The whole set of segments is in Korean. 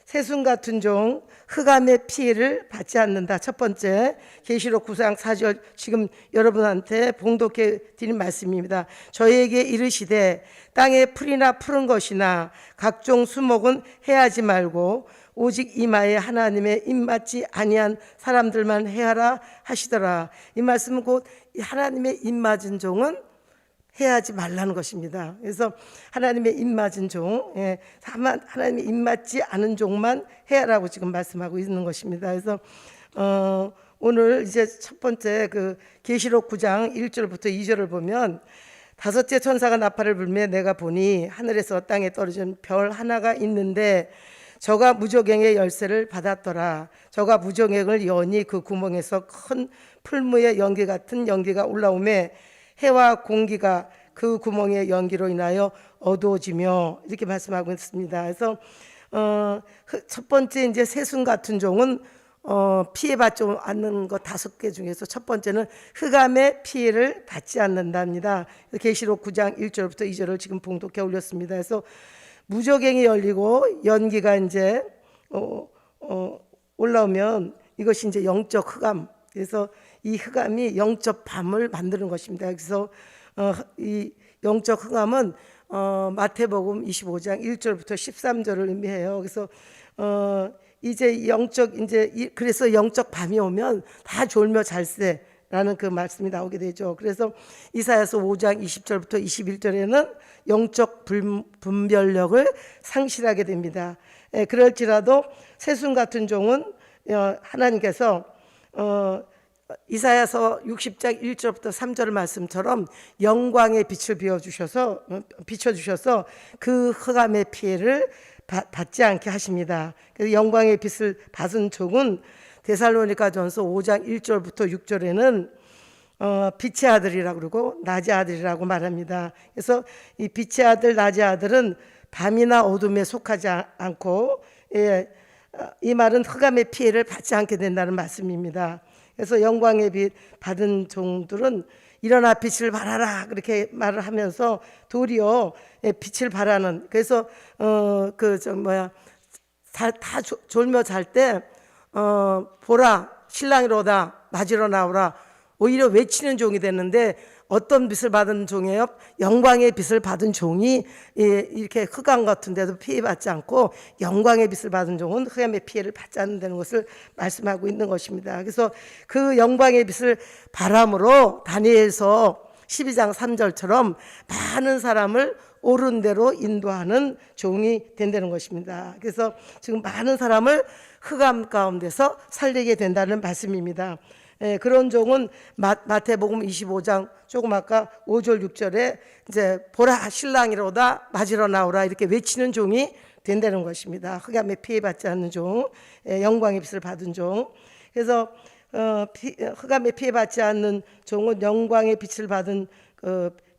새순 같은 종 흑암의 피해를 받지 않는다. 첫 번째 계시록 9장 4절 지금 여러분한테 봉독해 드린 말씀입니다. 저희에게 이르시되 땅에 풀이나 푸른 것이나 각종 수목은 해하지 말고 오직 이마에 하나님의 입맞지 아니한 사람들만 해하라 하시더라. 이 말씀은 곧 하나님의 입맞은 종은 해하지 말라는 것입니다. 그래서 하나님의 입맞은 종, 하나님의 입맞지 않은 종만 해하라고 지금 말씀하고 있는 것입니다. 그래서 오늘 이제 첫 번째 그 계시록 9장 1절부터 2절을 보면 다섯째 천사가 나팔을 불매 내가 보니 하늘에서 땅에 떨어진 별 하나가 있는데 저가 무저갱의 열쇠를 받았더라. 저가 무저갱을 여니 그 구멍에서 큰 풀무의 연기 같은 연기가 올라오매 해와 공기가 그 구멍의 연기로 인하여 어두워지며 이렇게 말씀하고 있습니다. 그래서 첫 번째 이제 새순 같은 종은 피해받지 않는 것 5개 중에서 첫 번째는 흑암의 피해를 받지 않는답니다. 계시록 9장 1절부터 2절을 지금 봉독해 올렸습니다. 그래서 무저갱이 열리고 연기가 이제 올라오면 이것이 이제 영적 흑암. 그래서 이 흑암이 영적 밤을 만드는 것입니다. 그래서 이 영적 흑암은 마태복음 25장 1절부터 13절을 의미해요. 그래서 이제 그래서 영적 밤이 오면 다 졸며 잘세라는 그 말씀이 나오게 되죠. 그래서 이사야서 5장 20절부터 21절에는 영적 분별력을 상실하게 됩니다. 그럴지라도 새순 같은 종은 하나님께서 이사야서 60장 1절부터 3절 말씀처럼 영광의 빛을 비춰주셔서 그 흑암의 피해를 받지 않게 하십니다. 그래서 영광의 빛을 받은 종은 데살로니가전서 5장 1절부터 6절에는 빛의 아들이라고 그러고 낮의 아들이라고 말합니다. 그래서 이 빛의 아들, 낮의 아들은 밤이나 어둠에 속하지 않고 이 말은 흑암의 피해를 받지 않게 된다는 말씀입니다. 그래서 영광의 빛 받은 종들은 일어나 빛을 발하라 그렇게 말을 하면서 도리어 빛을 발하는, 그래서 다 졸며 잘 때 보라 신랑이로다 맞으러 나오라 오히려 외치는 종이 됐는데, 어떤 빛을 받은 종이에요? 영광의 빛을 받은 종이 이렇게 흑암 같은 데도 피해받지 않고 영광의 빛을 받은 종은 흑암의 피해를 받지 않는다는 것을 말씀하고 있는 것입니다. 그래서 그 영광의 빛을 바람으로 다니엘서 12장 3절처럼 많은 사람을 옳은 대로 인도하는 종이 된다는 것입니다. 그래서 지금 많은 사람을 흑암 가운데서 살리게 된다는 말씀입니다. 그런 종은 마태복음 25장 조금 아까 5절 6절에 이제 보라 신랑이로다 맞으러 나오라 이렇게 외치는 종이 된다는 것입니다. 흑암에 피해받지 않는 종, 영광의 빛을 받은 종. 그래서 흑암에 피해받지 않는 종은 영광의 빛을 받은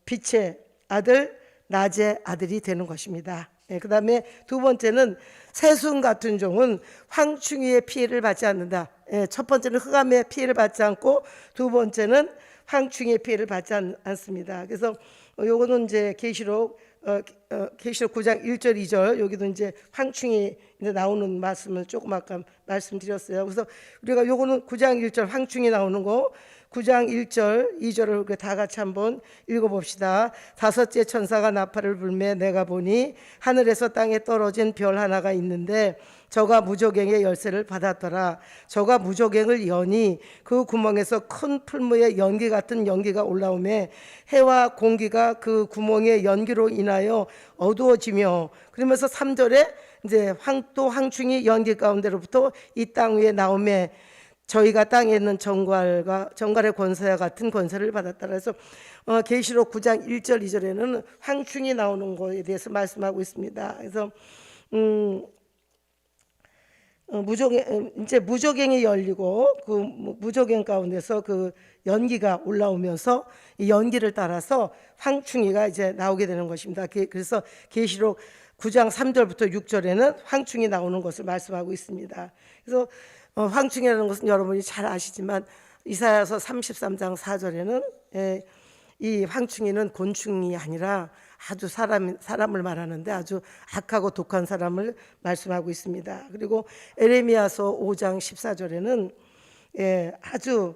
빛의 아들, 낮의 아들이 되는 것입니다. 그 다음에 두 번째는 새순 같은 종은 황충이의 피해를 받지 않는다. 첫 번째는 흑암의 피해를 받지 않고 두 번째는 황충이의 피해를 받지 않습니다. 그래서 요거는 이제 계시록 9장 1절 2절 여기도 이제 황충이 나오는 말씀을 조금 아까 말씀드렸어요. 그래서 우리가 요거는 9장 1절 황충이 나오는 거 9장 1절 2절을 다 같이 한번 읽어봅시다. 다섯째 천사가 나팔을 불매 내가 보니 하늘에서 땅에 떨어진 별 하나가 있는데 저가 무저갱의 열쇠를 받았더라. 저가 무저갱을 여니 그 구멍에서 큰 풀무의 연기 같은 연기가 올라오매 해와 공기가 그 구멍의 연기로 인하여 어두워지며, 그러면서 3절에 이제 또 황충이 연기 가운데로부터 이 땅 위에 나오매 저희가 땅에 있는 정갈의 권세와 같은 권세를 받았다. 그래서 계시록 9장 1절 2절에는 황충이 나오는 것에 대해서 말씀하고 있습니다. 그래서 무저갱이 열리고 그 무저갱 가운데서 그 연기가 올라오면서 이 연기를 따라서 황충이가 이제 나오게 되는 것입니다. 그래서 계시록 9장 3절부터 6절에는 황충이 나오는 것을 말씀하고 있습니다. 그래서 황충이라는 것은 여러분이 잘 아시지만 이사야서 33장 4절에는 이 황충이는 곤충이 아니라 아주 사람을 말하는데 아주 악하고 독한 사람을 말씀하고 있습니다. 그리고 에레미야서 5장 14절에는 아주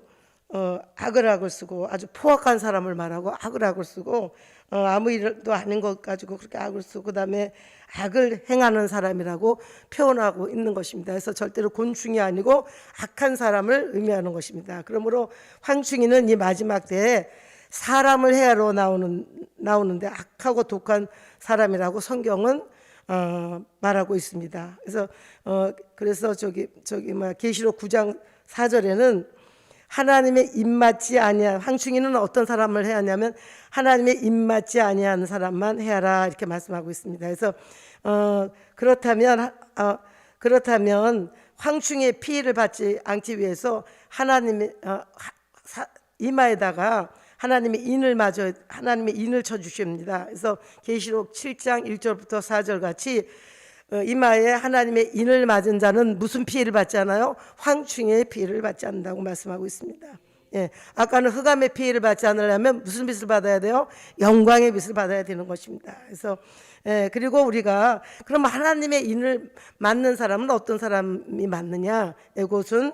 악을 쓰고 아주 포악한 사람을 말하고 악을 쓰고 아무 일도 아닌 것 가지고 그렇게 악을 쓰고 그다음에 악을 행하는 사람이라고 표현하고 있는 것입니다. 그래서 절대로 곤충이 아니고 악한 사람을 의미하는 것입니다. 그러므로 황충이는 이 마지막 때에 사람을 해하러 나오는데 악하고 독한 사람이라고 성경은 말하고 있습니다. 그래서 계시록 9장 4절에는 하나님의 입맞지 아니한 황충이는 어떤 사람을 해야 하냐면 하나님의 입맞지 아니한 사람만 해야라 이렇게 말씀하고 있습니다. 그래서 그렇다면 황충의 피해를 받지 않기 위해서 하나님의 이마에다가 하나님의 인을 쳐 주십니다. 그래서 계시록 7장 1절부터 4절 같이 이마에 하나님의 인을 맞은 자는 무슨 피해를 받지 않아요? 황충의 피해를 받지 않는다고 말씀하고 있습니다. 아까는 흑암의 피해를 받지 않으려면 무슨 빛을 받아야 돼요? 영광의 빛을 받아야 되는 것입니다. 그래서 그리고 우리가 그럼 하나님의 인을 맞는 사람은 어떤 사람이 맞느냐? 이것은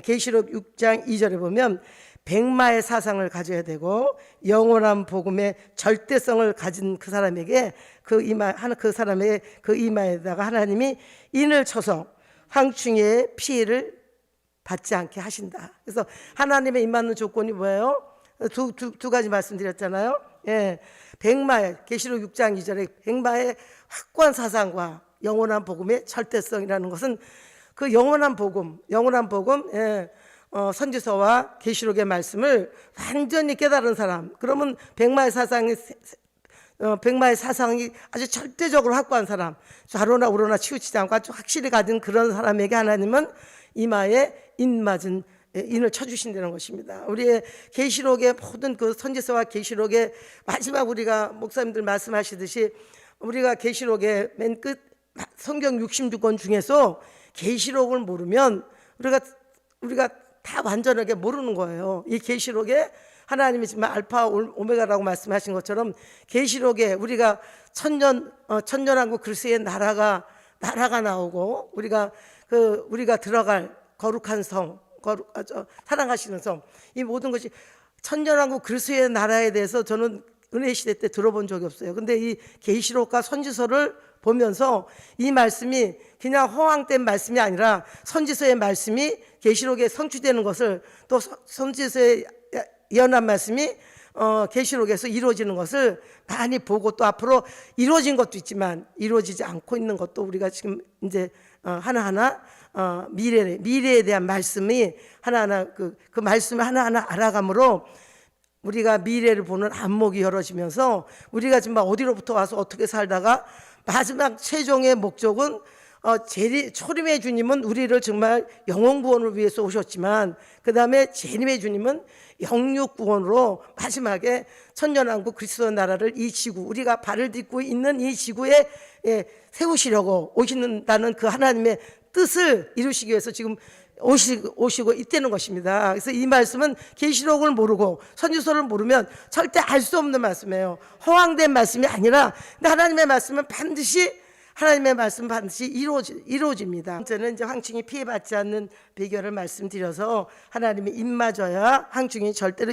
계시록 6장 2절에 보면 백마의 사상을 가져야 되고 영원한 복음의 절대성을 가진 그 사람에게 그 사람의 그 이마에다가 하나님이 인을 쳐서 황충의 피해를 받지 않게 하신다. 그래서 하나님의 입맞는 조건이 뭐예요? 두 가지 말씀드렸잖아요. 백마의 계시록 6장 2절에 백마의 확고한 사상과 영원한 복음의 절대성이라는 것은 그 영원한 복음 선지서와 계시록의 말씀을 완전히 깨달은 사람, 그러면 백마의 사상이 아주 절대적으로 확고한 사람, 좌로나 우로나 치우치지 않고 아주 확실히 가진 그런 사람에게 하나님은 이마에 인을 쳐주신다는 것입니다. 우리의 계시록의 모든 그 선지서와 계시록의 마지막 우리가 목사님들 말씀하시듯이 우리가 계시록의 맨 끝 성경 66권 중에서 계시록을 모르면 우리가 다 완전하게 모르는 거예요. 이 계시록에 하나님이 정말 알파 오메가라고 말씀하신 것처럼 계시록에 우리가 천년왕국 그리스도의 나라가 나오고 우리가 들어갈 거룩한 성, 사랑하시는 성, 이 모든 것이 천년왕국 그리스도의 나라에 대해서 저는 은혜 시대 때 들어본 적이 없어요. 근데 이 계시록과 선지서를 보면서 이 말씀이 그냥 허황된 말씀이 아니라 선지서의 말씀이 계시록에 성취되는 것을, 또 선지서의 예언한 말씀이 계시록에서 이루어지는 것을 많이 보고, 또 앞으로 이루어진 것도 있지만 이루어지지 않고 있는 것도 우리가 지금 이제 하나하나 미래에 대한 말씀이 하나하나 그 말씀을 하나하나 알아감으로 우리가 미래를 보는 안목이 열어지면서 우리가 지금 어디로부터 와서 어떻게 살다가 마지막 최종의 목적은 초림의 주님은 우리를 정말 영혼 구원을 위해서 오셨지만 그 다음에 재림의 주님은 영육 구원으로 마지막에 천년왕국 그리스도 나라를 이 지구, 우리가 발을 딛고 있는 이 지구에 세우시려고 오신다는 그 하나님의 뜻을 이루시기 위해서 지금 오시고 있다는 것입니다. 그래서 이 말씀은 계시록을 모르고 선지서를 모르면 절대 알 수 없는 말씀이에요. 허황된 말씀이 아니라 하나님의 말씀은 반드시 이루어집니다. 저는 이제 황충이 피해받지 않는 비결을 말씀드려서 하나님이 입맞아야 황충이 절대로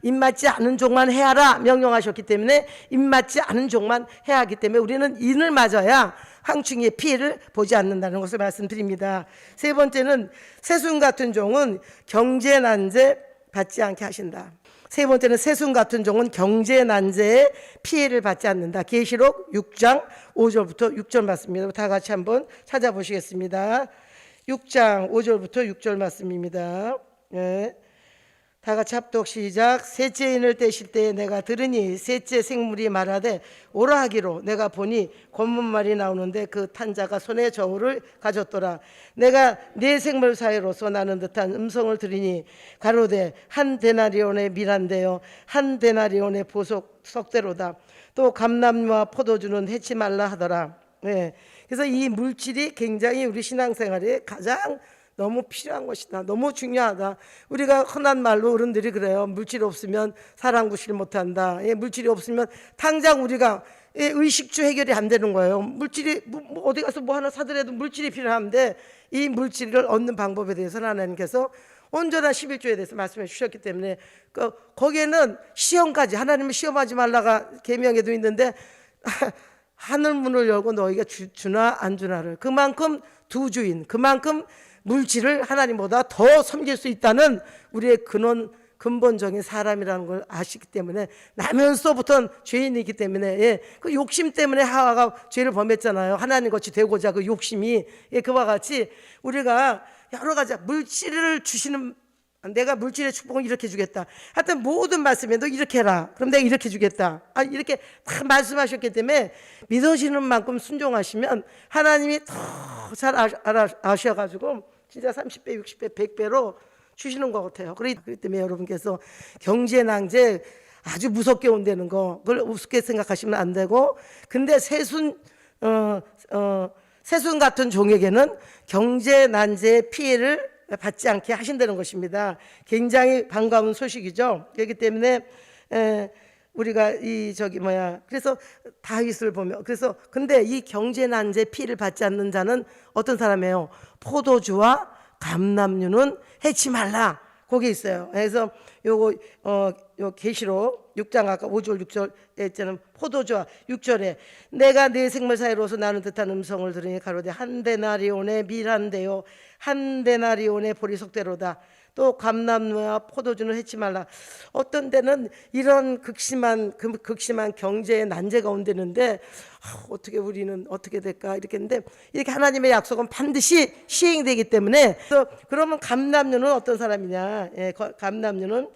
입맞지 않은 종만 해야라 명령하셨기 때문에 입맞지 않은 종만 해야 하기 때문에 우리는 인을 맞아야 황충이의 피해를 보지 않는다는 것을 말씀드립니다. 세 번째는 새순 같은 종은 경제난제 받지 않게 하신다. 세 번째는 새순 같은 종은 경제난제에 피해를 받지 않는다. 계시록 6장 5절부터 6절 말씀입니다. 다 같이 한번 찾아보시겠습니다. 6장 5절부터 6절 말씀입니다. 다 같이 합독 시작. 셋째 인을 떼실 때에 내가 들으니 셋째 생물이 말하되 오라 하기로 내가 보니 권문말이 나오는데 그 탄자가 손에 저울을 가졌더라. 내가 네 생물 사이로서 나는 듯한 음성을 들으니 가로되 한 데나리온의 밀한데요 한 데나리온의 보석 석대로다. 또 감람류와 포도주는 해치 말라 하더라. 그래서 이 물질이 굉장히 우리 신앙생활에 가장 너무 필요한 것이다. 너무 중요하다. 우리가 흔한 말로 어른들이 그래요. 물질이 없으면 사람 구실 못한다. 예, 물질이 없으면 당장 우리가 의식주 해결이 안 되는 거예요. 물질이 뭐 어디 가서 뭐 하나 사더라도 물질이 필요한데 이 물질을 얻는 방법에 대해서는 하나님께서 온전한 11조에 대해서 말씀해 주셨기 때문에 거기에는 시험까지, 하나님은 시험하지 말라가 계명에도 있는데 하늘 문을 열고 너희가 주나 안 주나를, 그만큼 두 주인, 그만큼 물질을 하나님보다 더 섬길 수 있다는 우리의 근본적인 사람이라는 걸 아시기 때문에, 나면서부터는 죄인이기 때문에, 예, 그 욕심 때문에 하와가 죄를 범했잖아요. 하나님같이 되고자 그 욕심이, 예, 그와 같이 우리가 여러 가지 물질을 주시는, 내가 물질의 축복을 이렇게 주겠다. 하여튼 모든 말씀에 너 이렇게 해라. 그럼 내가 이렇게 주겠다. 이렇게 다 말씀하셨기 때문에 믿으시는 만큼 순종하시면 하나님이 더 잘 아셔가지고 진짜 30배, 60배, 100배로 주시는 것 같아요. 그렇기 때문에 여러분께서 경제낭제 아주 무섭게 온다는 거, 그걸 우습게 생각하시면 안 되고, 근데 세순 같은 종에게는 경제난제의 피해를 받지 않게 하신다는 것입니다. 굉장히 반가운 소식이죠. 그렇기 때문에 우리가 그래서 다윗을 보면, 그래서 근데 이 경제난제 피해를 받지 않는 자는 어떤 사람이에요? 포도주와 감람류는 해치 말라. 거기 있어요. 그래서 요 계시록 6장 아까 5절 6절에 있잖아요. 포도주와 6절에 내가 네 생물 사이로서 나는 듯한 음성을 들으니 가로되 한 데나리온의 밀한데요 한 데나리온의 보리속대로다. 또 감람류와 포도주는 해치 말라. 어떤 데는 이런 극심한 경제의 난제가 온다는데 어떻게 우리는 어떻게 될까 이렇게 했는데, 이렇게 하나님의 약속은 반드시 시행되기 때문에. 그러면 감람류는 어떤 사람이냐? 예, 감람류는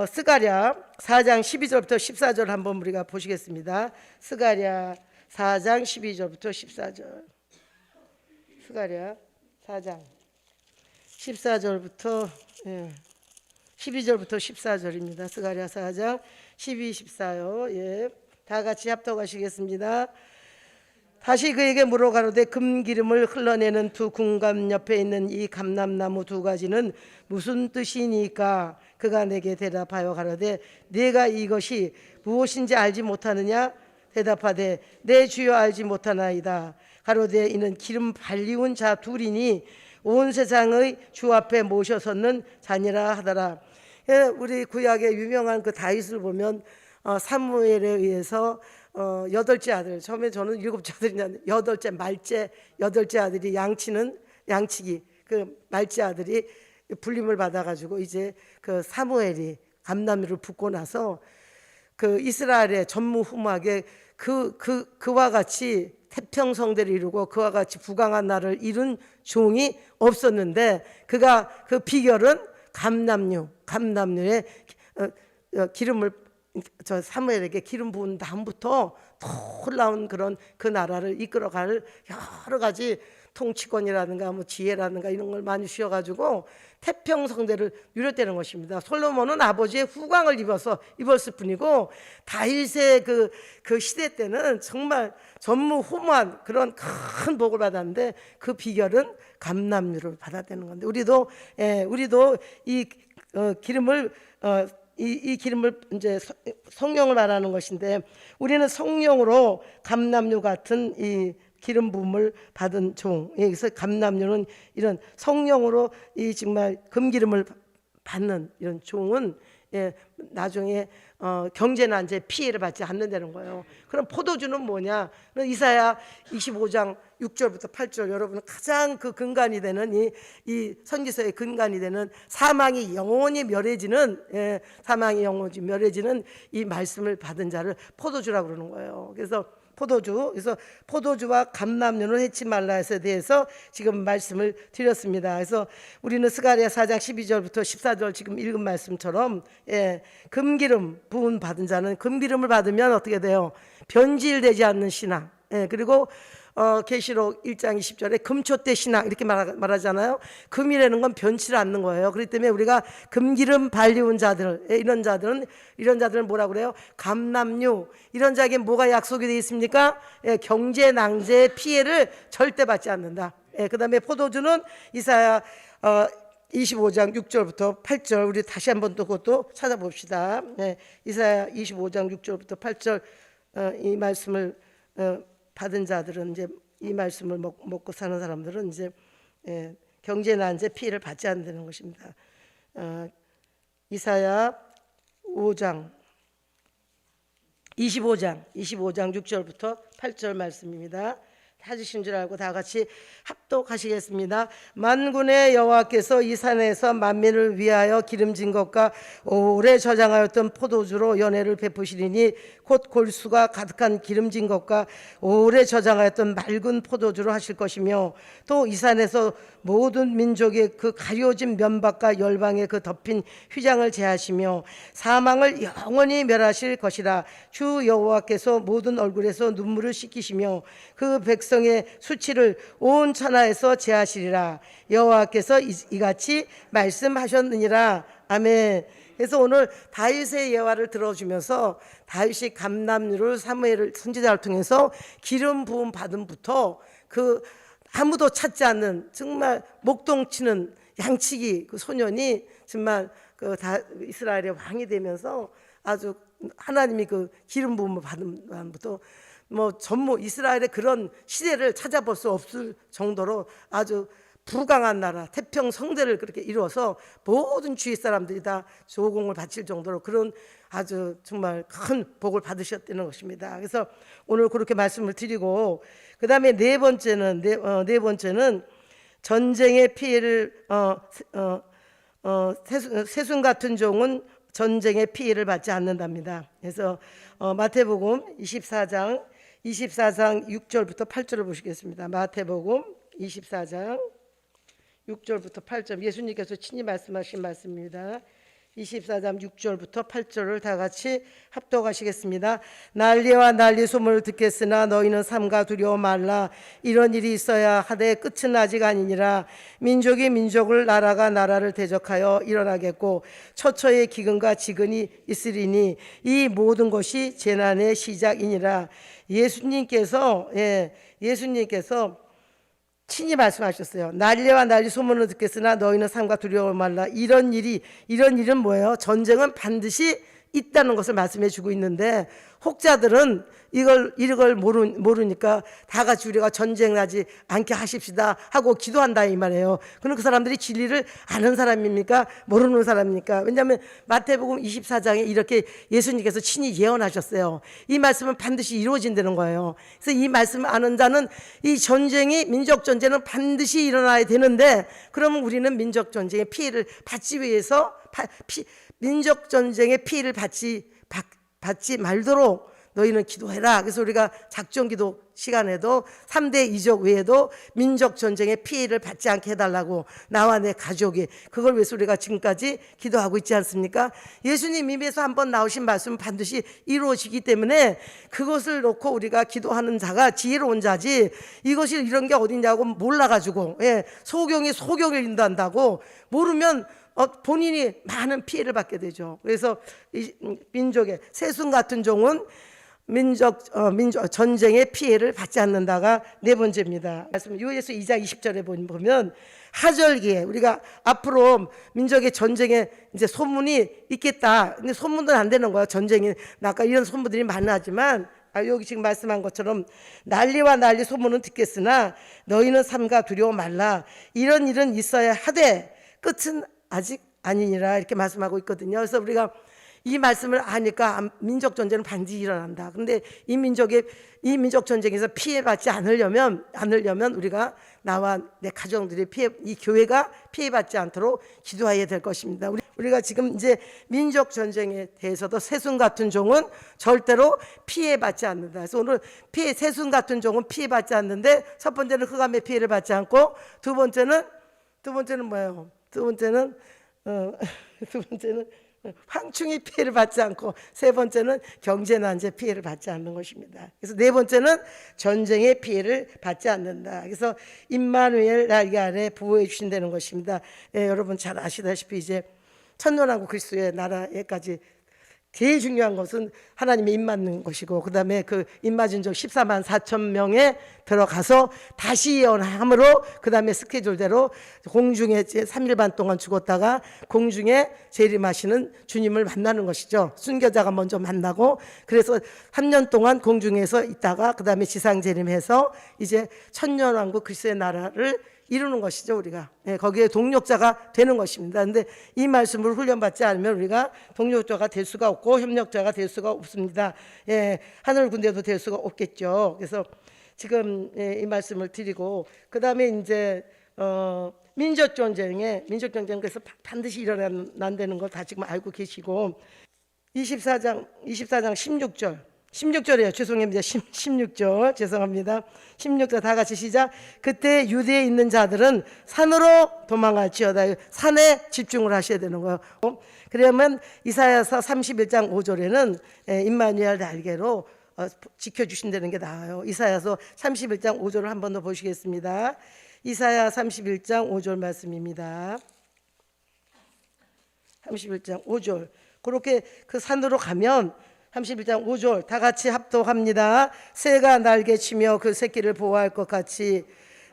스가랴 4장 12절부터 14절 한번 우리가 보시겠습니다. 스가랴 4장 12절부터 14절. 스가랴 4장 14절부터 12절부터 14절입니다. 스가랴 4장 12, 14요. 예, 다 같이 합독하시겠습니다. 다시 그에게 물어 가로되 금기름을 흘러내는 두 궁감 옆에 있는 이 감람나무 두 가지는 무슨 뜻이니까? 그가 내게 대답하여 가로되 네가 이것이 무엇인지 알지 못하느냐? 대답하되 내 주여 알지 못하나이다. 가로되 이는 기름 발리운 자 둘이니 온 세상의 주 앞에 모셔섰는 자니라 하더라. 우리 구약의 유명한 그 다윗을 보면 사무엘에 의해서 8째 아들, 처음에 저는 7째 아들이냐, 8째 아들이 양치기 그 말째 아들이 불림을 받아가지고 이제 그 사무엘이 감람류를 붓고 나서 그 이스라엘의 전무후무하게 그와 같이 태평성대를 이루고 그와 같이 부강한 나라를 이룬 종이 없었는데, 그 비결은 감람류의 기름을 사무엘에게 기름 부은 다음부터 더 올라온 그 나라를 이끌어갈 여러 가지 통치권이라든가 뭐 지혜라든가 이런 걸 많이 주셔가지고 태평성대를 누렸다는 것입니다. 솔로몬은 아버지의 후광을 입었을 뿐이고, 다윗의 그 시대 때는 정말 전무후무한 그런 큰 복을 받았는데, 그 비결은 감람류를 받았다는 건데, 우리도 이 기름을 이제 성령을 말하는 것인데, 우리는 성령으로 감람류 같은 이 기름 부음을 받은 종. 여기서 감람류는 이런 성령으로 이 정말 금기름을 받는 이런 종은 나중에 경제난제 피해를 받지 않는다는 거예요. 그럼 포도주는 뭐냐? 이사야 25장 6절부터 8절, 여러분 가장 그 근간이 되는 이 선지서의 근간이 되는 사망이 영원히 멸해지는 이 말씀을 받은 자를 포도주라고 그러는 거예요. 그래서 포도주와 감람류는 해치 말라에 대해서 지금 말씀을 드렸습니다. 그래서 우리는 스가랴 4장 12절부터 14절 지금 읽은 말씀처럼 금기름 부은 받은 자는 금기름을 받으면 어떻게 돼요? 변질되지 않는 신앙. 그리고 계시록 1장 20절에 금초대 신앙 이렇게 말하잖아요. 금이라는 건 변치를 않는 거예요. 그렇기 때문에 우리가 금기름 발리운 자들, 이런 자들은 뭐라고 그래요? 감람류. 이런 자에게 뭐가 약속이 되어 있습니까? 경제 낭제의 피해를 절대 받지 않는다. 그다음에 포도주는 이사야 25장 6절부터 8절 우리 다시 한번 또 그것도 찾아봅시다. 이사야 25장 6절부터 8절 이 말씀을 받은 자들은 이제 이 말씀을 먹고 사는 사람들은 이제 경제 난제 피해를 받지 않는 것입니다. 이사야 5장 25장 6절부터 8절 말씀입니다. 찾으신 줄 알고 다 같이 합독하시겠습니다. 만군의 여호와께서 이 산에서 만민을 위하여 기름진 것과 오래 저장하였던 포도주로 연회를 베푸시리니 곧 골수가 가득한 기름진 것과 오래 저장하였던 맑은 포도주로 하실 것이며 또 이 산에서 모든 민족의 그 가려진 면박과 열방의 그 덮인 휘장을 제하시며 사망을 영원히 멸하실 것이라. 주 여호와께서 모든 얼굴에서 눈물을 씻기시며 그 백성의 수치를 온 천하에서 제하시리라. 여호와께서 이같이 말씀하셨느니라. 아멘. 그래서 오늘 다윗의 예화를 들어주면서 다윗이 감람류를 사무엘 선지자를 통해서 기름 부음 받음부터 그 아무도 찾지 않는 정말 목동치는 양치기 그 소년이 정말 그 이스라엘의 왕이 되면서 아주 하나님이 그 기름 부음을 받은 다음부터 뭐 전부 이스라엘의 그런 시대를 찾아볼 수 없을 정도로 아주 부강한 나라 태평 성대를 그렇게 이루어서 모든 주위 사람들이 다 조공을 바칠 정도로 그런 아주 정말 큰 복을 받으셨다는 것입니다. 그래서 오늘 그렇게 말씀을 드리고 그다음에 네 번째는 전쟁의 피해를 세순 같은 종은 전쟁의 피해를 받지 않는답니다. 그래서 마태복음 24장 6절부터 8절을 보시겠습니다. 마태복음 24장 6절부터 8절 예수님께서 친히 말씀하신 말씀입니다. 24장 6절부터 8절을 다 같이 합독하시겠습니다. 난리와 난리 소문을 듣겠으나 너희는 삼가 두려워 말라. 이런 일이 있어야 하되 끝은 아직 아니니라. 민족이 민족을 나라가 나라를 대적하여 일어나겠고 처처의 기근과 지근이 있으리니 이 모든 것이 재난의 시작이니라. 예수님께서 친히 말씀하셨어요. 난리와 난리 소문을 듣겠으나 너희는 삼가 두려워 말라. 이런 일은 뭐예요? 전쟁은 반드시 있다는 것을 말씀해 주고 있는데 혹자들은 이걸 모르니까 다 같이 우리가 전쟁하지 않게 하십시다 하고 기도한다 이 말이에요. 그럼 그 사람들이 진리를 아는 사람입니까? 모르는 사람입니까? 왜냐하면 마태복음 24장에 이렇게 예수님께서 친히 예언하셨어요. 이 말씀은 반드시 이루어진다는 거예요. 그래서 이 말씀을 아는 자는 이 전쟁이 민족 전쟁은 반드시 일어나야 되는데 그러면 우리는 민족 전쟁의 피해를 받지 위해서 민족 전쟁의 피해를 받지 말도록 너희는 기도해라. 그래서 우리가 작정기도 시간에도 3대 이적 외에도 민족 전쟁의 피해를 받지 않게 해달라고 나와 내 가족이 그걸 위해서 우리가 지금까지 기도하고 있지 않습니까? 예수님 입에서 한번 나오신 말씀은 반드시 이루어지기 때문에 그것을 놓고 우리가 기도하는 자가 지혜로운 자지 이것이 이런 게 어디냐고 몰라가지고 소경이 소경을 인도한다고 모르면 본인이 많은 피해를 받게 되죠. 그래서 이 민족의 세순 같은 종은 민족 전쟁의 피해를 받지 않는다가 네 번째입니다. 말씀 요에서 2장 20절에 보면 하절기에 우리가 앞으로 민족의 전쟁에 이제 소문이 있겠다. 근데 소문도 안 되는 거야. 전쟁이 아까 이런 소문들이 많아지만 여기 지금 말씀한 것처럼 난리와 난리 소문은 듣겠으나 너희는 삼가 두려워 말라. 이런 일은 있어야 하되 끝은 아직 아니니라 이렇게 말씀하고 있거든요. 그래서 우리가 이 말씀을 아니까 민족 전쟁은 반드시 일어난다. 그런데 이 민족 전쟁에서 피해받지 않으려면 우리가 나와 내 가정들이 이 교회가 피해받지 않도록 기도해야 될 것입니다. 우리가 지금 이제 민족 전쟁에 대해서도 세순 같은 종은 절대로 피해받지 않는다. 그래서 오늘 세순 같은 종은 피해받지 않는데 첫 번째는 흑암의 피해를 받지 않고 두 번째는 뭐예요? 두 번째는 황충이 피해를 받지 않고 세 번째는 경제난제 피해를 받지 않는 것입니다. 그래서 네 번째는 전쟁의 피해를 받지 않는다. 그래서 임마누엘 날개 아래 보호해 주신다는 것입니다. 여러분 잘 아시다시피 이제 천년왕국 그리스도의 나라에까지 제일 중요한 것은 하나님의 입 맞는 것이고, 그 다음에 그 입 맞은 족 14만 4천 명에 들어가서 다시 예언함으로, 그 다음에 스케줄대로 공중에 3일 반 동안 죽었다가 공중에 재림하시는 주님을 만나는 것이죠. 순교자가 먼저 만나고, 그래서 3년 동안 공중에서 있다가 그 다음에 지상 재림해서 이제 천년왕국 그리스도의 나라를 이루는 것이죠, 우리가. 예, 거기에 동력자가 되는 것입니다. 그런데 이 말씀을 훈련받지 않으면 우리가 동력자가 될 수가 없고 협력자가 될 수가 없습니다. 예, 하늘 군대도 될 수가 없겠죠. 그래서 지금 이 말씀을 드리고, 그 다음에 이제 민족 전쟁에서 반드시 일어난다는 걸 다 지금 알고 계시고, 24장 16절이에요. 죄송합니다. 16절 죄송합니다. 16절 다 같이 시작. 그때 유대에 있는 자들은 산으로 도망할지어다. 산에 집중을 하셔야 되는 거예요. 그러면 이사야서 31장 5절에는 임마누엘 날개로 지켜주신다는 게 나와요. 이사야서 31장 5절을 한 번 더 보시겠습니다. 이사야 31장 5절 말씀입니다. 31장 5절. 그렇게 그 산으로 가면 31장 5절 다 같이 합독합니다. 새가 날개치며 그 새끼를 보호할 것 같이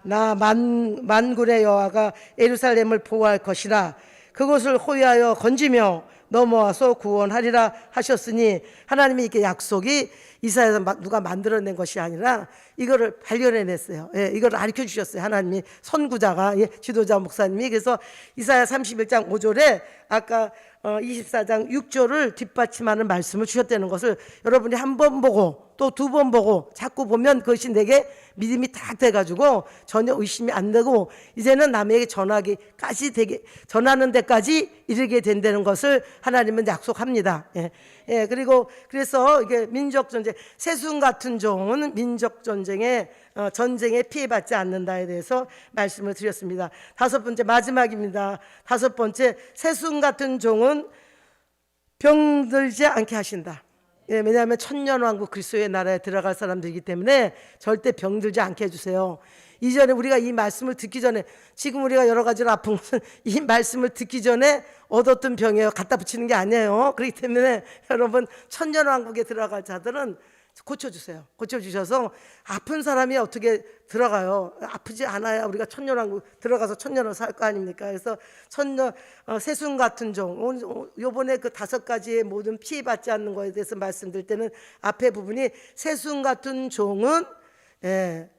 나 만군의 여호와가 예루살렘을 보호할 것이라. 그것을 호위하여 건지며 넘어와서 구원하리라 하셨으니, 하나님이 이렇게 약속이 이사야서 누가 만들어낸 것이 아니라 이거를 발견해냈어요. 예, 이걸 가르쳐 주셨어요. 하나님이 선구자가, 지도자 목사님이. 그래서 이사야 31장 5절에 아까 24장 6절을 뒷받침하는 말씀을 주셨다는 것을 여러분이 한 번 보고 또 두 번 보고 자꾸 보면 그것이 내게 믿음이 딱 돼가지고 전혀 의심이 안 되고, 이제는 남에게 전하는 데까지 이르게 된다는 것을 하나님은 약속합니다. 예, 그리고 그래서 이게 민족 전쟁, 세순 같은 종은 민족 전쟁에 피해받지 않는다에 대해서 말씀을 드렸습니다. 다섯 번째, 마지막입니다. 다섯 번째, 세순 같은 종은 병들지 않게 하신다. 예, 왜냐하면 천년왕국 그리스도의 나라에 들어갈 사람들이기 때문에 절대 병들지 않게 해주세요. 이전에 우리가 이 말씀을 듣기 전에, 지금 우리가 여러 가지로 아픈 것은 이 말씀을 듣기 전에 얻었던 병이에요. 갖다 붙이는 게 아니에요. 그렇기 때문에 여러분, 천년왕국에 들어갈 자들은 고쳐주세요. 고쳐주셔서 아픈 사람이 어떻게 들어가요? 아프지 않아야 우리가 천년왕국 들어가서 천년을 살 거 아닙니까? 그래서 세순 같은 종, 요번에 그 5가지의 모든 피해받지 않는 것에 대해서 말씀드릴 때는 앞에 부분이 세순 같은 종은,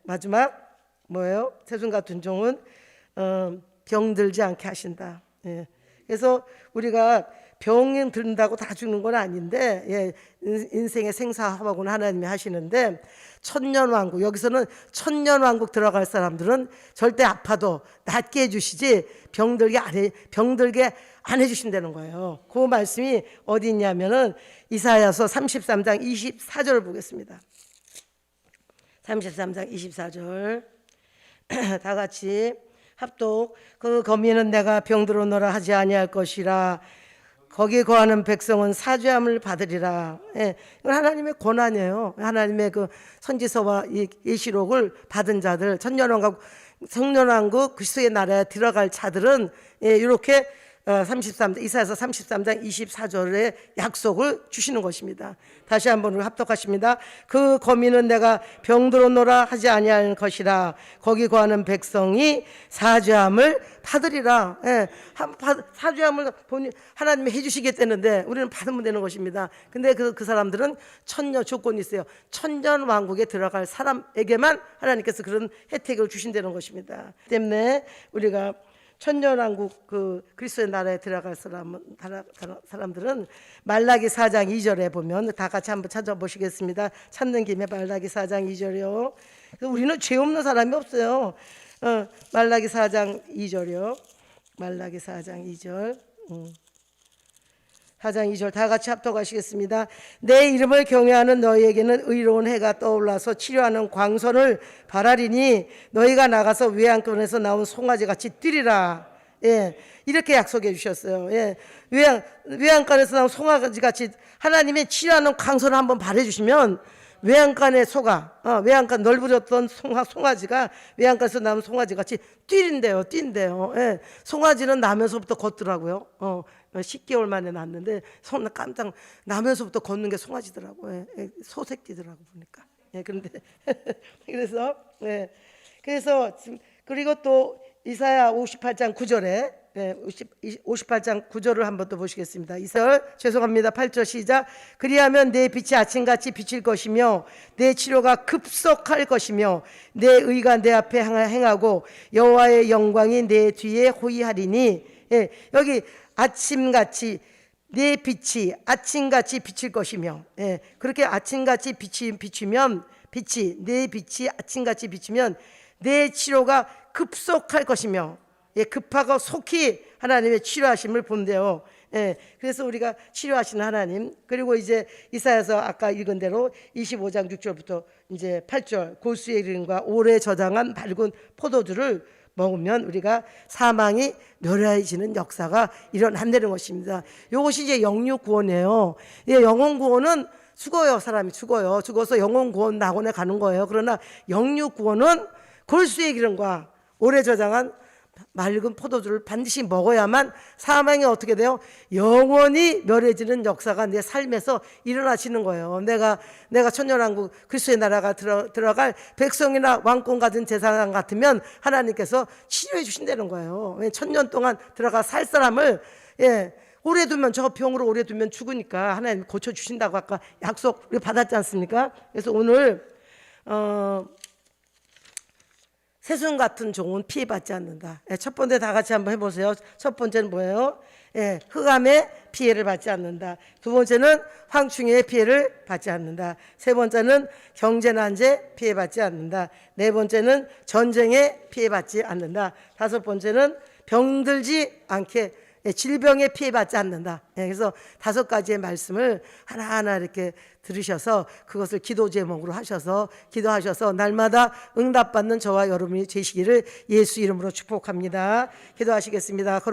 마지막 뭐예요? 세순 같은 종은 병들지 않게 하신다. 그래서 우리가 병이 든다고 다 죽는 건 아닌데, 인생의 생사화복은 하나님이 하시는데, 천년왕국, 여기서는 천년왕국 들어갈 사람들은 절대 아파도 낫게 해주시지 병들게 안 해주신다는 거예요. 그 말씀이 어디 있냐면은 이사야서 33장 24절을 보겠습니다. 33장 24절 다 같이 합독. 그 거민은 내가 병들어노라 하지 아니할 것이라. 거기 거하는 백성은 사죄함을 받으리라. 이건 하나님의 권한이에요. 하나님의 그 선지서와 예시록을 받은 자들, 천년왕국 그리스도의 나라에 들어갈 자들은 이렇게 이사야서 33장 24절의 약속을 주시는 것입니다. 다시 한번 합독하십니다. 그 거민은 내가 병들어노라 하지 아니할 것이라. 거기 거하는 백성이 사죄함을 받으리라. 사죄함을 하나님이 해주시겠다는데 우리는 받으면 되는 것입니다. 근데 그 사람들은 조건이 있어요. 천년왕국에 들어갈 사람에게만 하나님께서 그런 혜택을 주신다는 것입니다. 때문에 우리가 천년왕국 그리스도의 나라에 들어갈 사람들은 말라기 4장 2절에 보면, 다 같이 한번 찾아보시겠습니다. 찾는 김에 말라기 4장 2절이요. 우리는 죄 없는 사람이 없어요. 말라기 4장 2절이요. 말라기 4장 2절. 4장 2절 다 같이 합독하시겠습니다. 내 이름을 경외하는 너희에게는 의로운 해가 떠올라서 치료하는 광선을 바라리니 너희가 나가서 외양간에서 나온 송아지같이 뛰리라. 이렇게 약속해 주셨어요. 외양간에서 나온 송아지같이 하나님의 치료하는 광선을 한번 바라주시면 외양간의 소가, 외양간 넓어졌던 송아지가 외양간에서 나온 송아지 같이 뛴대요. 예. 송아지는 나면서부터 걷더라고요. 10개월 만에 낳았는데 깜짝 나면서부터 걷는 게 송아지더라고요. 예. 소새끼더라고 보니까. 예. 그런데 그래서 예. 그래서 지금 그리고 또 이사야 58장 9절에 58장 9절을 한번 또 보시겠습니다. 8절 시작. 그리하면 내 빛이 아침같이 비칠 것이며 내 치료가 급속할 것이며 내 의가 내 앞에 행하고 여호와의 영광이 내 뒤에 호위하리니. 예, 여기 아침같이 내 빛이 아침같이 비칠 것이며, 예, 그렇게 아침같이 비치면 내 빛이 아침같이 비치면 내 치료가 급속할 것이며, 예, 급하고 속히 하나님의 치료하심을 본대요. 예, 그래서 우리가 치료하시는 하나님. 그리고 이제 이사야서 아까 읽은 대로 25장 6절부터 이제 8절 골수의 이름과 오래 저장한 맑은 포도주를 먹으면 우리가 사망이 멸해지는 역사가 일어난다는 것입니다. 이것이 이제 영육 구원이에요. 예, 영혼 구원은 죽어요. 사람이 죽어서 영혼 구원 낙원에 가는 거예요. 그러나 영육 구원은 골수의 기름과 오래 저장한 맑은 포도주를 반드시 먹어야만 사망이 어떻게 돼요? 영원히 멸해지는 역사가 내 삶에서 일어나시는 거예요. 내가 천년왕국 그리스도의 나라가 들어갈 백성이나 왕권 가진 제사장 같으면 하나님께서 치료해 주신다는 거예요. 천년 동안 들어가 살 사람을, 예, 오래 두면, 저 병으로 오래 두면 죽으니까 하나님 고쳐주신다고 아까 약속 우리 받았지 않습니까? 그래서 오늘 새순 같은 종은 피해받지 않는다. 예, 첫 번째 다 같이 한번 해보세요. 첫 번째는 뭐예요? 예, 흑암의 피해를 받지 않는다. 두 번째는 황충의 피해를 받지 않는다. 세 번째는 경제난제 피해받지 않는다. 네 번째는 전쟁에 피해받지 않는다. 다섯 번째는 병들지 않게, 예, 질병에 피해받지 않는다. 예, 그래서 5가지의 말씀을 하나하나 이렇게 들으셔서 그것을 기도 제목으로 기도하셔서 날마다 응답받는 저와 여러분이 되시기를 예수 이름으로 축복합니다. 기도하시겠습니다.